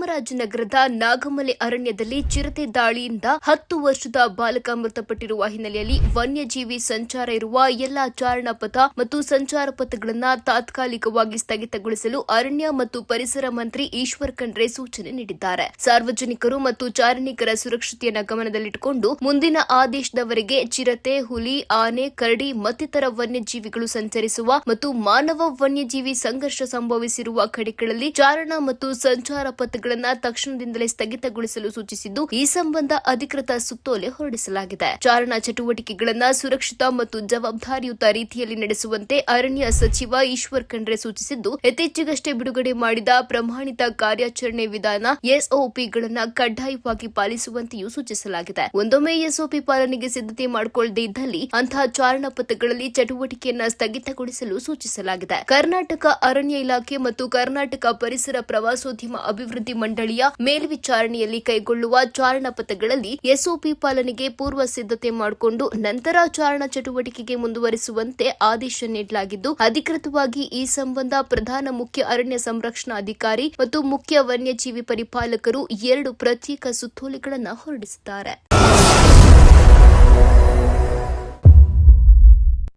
ಚಾಮರಾಜನಗರದ ನಾಗಮಲೆ ಅರಣ್ಯದಲ್ಲಿ ಚಿರತೆ ದಾಳಿಯಿಂದ 10 ವರ್ಷದ ಬಾಲಕ ಮೃತಪಟ್ಟಿರುವ ಹಿನ್ನೆಲೆಯಲ್ಲಿ ವನ್ಯಜೀವಿ ಸಂಚಾರ ಇರುವ ಎಲ್ಲಾ ಚಾರಣ ಪಥ ಮತ್ತು ಸಂಚಾರ ಪಥಗಳನ್ನು ತಾತ್ಕಾಲಿಕವಾಗಿ ಸ್ಥಗಿತಗೊಳಿಸಲು ಅರಣ್ಯ ಮತ್ತು ಪರಿಸರ ಮಂತ್ರಿ ಈಶ್ವರ್ ಖಂಡ್ರೆ ಸೂಚನೆ ನೀಡಿದ್ದಾರೆ. ಸಾರ್ವಜನಿಕರು ಮತ್ತು ಚಾರಣಿಕರ ಸುರಕ್ಷತೆಯನ್ನು ಗಮನದಲ್ಲಿಟ್ಟುಕೊಂಡು ಮುಂದಿನ ಆದೇಶದವರೆಗೆ ಚಿರತೆ, ಹುಲಿ, ಆನೆ, ಕರಡಿ ಮತ್ತಿತರ ವನ್ಯಜೀವಿಗಳು ಸಂಚರಿಸುವ ಮತ್ತು ಮಾನವ ವನ್ಯಜೀವಿ ಸಂಘರ್ಷ ಸಂಭವಿಸಿರುವ ಕಡೆಗಳಲ್ಲಿ ಚಾರಣ ಮತ್ತು ಸಂಚಾರ ಪಥಗಳನ್ನು ತಕ್ಷಣದಿಂದಲೇ ಸ್ಥಗಿತಗೊಳಿಸಲು ಸೂಚಿಸಿದ್ದು, ಈ ಸಂಬಂಧ ಅಧಿಕೃತ ಸುತ್ತೋಲೆ ಹೊರಡಿಸಲಾಗಿದೆ. ಚಾರಣ ಚಟುವಟಿಕೆಗಳನ್ನು ಸುರಕ್ಷಿತ ಮತ್ತು ಜವಾಬ್ದಾರಿಯುತ ರೀತಿಯಲ್ಲಿ ನಡೆಸುವಂತೆ ಅರಣ್ಯ ಸಚಿವ ಈಶ್ವರ್ ಖಂಡ್ರೆ ಸೂಚಿಸಿದ್ದು, ಇತ್ತೀಚೆಗಷ್ಟೇ ಬಿಡುಗಡೆ ಮಾಡಿದ ಪ್ರಮಾಣಿತ ಕಾರ್ಯಾಚರಣೆ ವಿಧಾನ ಎಸ್ಒಪಿಗಳನ್ನು ಕಡ್ಡಾಯವಾಗಿ ಪಾಲಿಸುವಂತೆಯೂ ಸೂಚಿಸಲಾಗಿದೆ. ಒಂದೊಮ್ಮೆ ಎಸ್ಒಪಿ ಪಾಲನೆಗೆ ಸಿದ್ಧತೆ ಮಾಡಿಕೊಳ್ಳದೇ ಇದ್ದಲ್ಲಿ ಅಂತಹ ಚಾರಣ ಪಥಗಳಲ್ಲಿ ಚಟುವಟಿಕೆಯನ್ನು ಸ್ಥಗಿತಗೊಳಿಸಲು ಸೂಚಿಸಲಾಗಿದೆ. ಕರ್ನಾಟಕ ಅರಣ್ಯ ಇಲಾಖೆ ಮತ್ತು ಕರ್ನಾಟಕ ಪರಿಸರ ಪ್ರವಾಸೋದ್ಯಮ ಅಭಿವೃದ್ಧಿ ಮಂಡಳಿಯ ಮೇಲ್ವಿಚಾರಣೆಯಲ್ಲಿ ಕೈಗೊಳ್ಳುವ ಚಾರಣ ಪಥಗಳಲ್ಲಿ ಎಸ್ಒಪಿ ಪಾಲನೆಗೆ ಪೂರ್ವ ಸಿದ್ಧತೆ ಮಾಡಿಕೊಂಡು ನಂತರ ಚಾರಣ ಚಟುವಟಿಕೆಗೆ ಮುಂದುವರಿಸುವಂತೆ ಆದೇಶ ನೀಡಲಾಗಿದ್ದು, ಅಧಿಕೃತವಾಗಿ ಈ ಸಂಬಂಧ ಪ್ರಧಾನ ಮುಖ್ಯ ಅರಣ್ಯ ಸಂರಕ್ಷಣಾಧಿಕಾರಿ ಮತ್ತು ಮುಖ್ಯ ವನ್ಯಜೀವಿ ಪರಿಪಾಲಕರು 2 ಪ್ರತ್ಯೇಕ ಸುತ್ತೋಲೆಗಳನ್ನು ಹೊರಡಿಸಿದ್ದಾರೆ.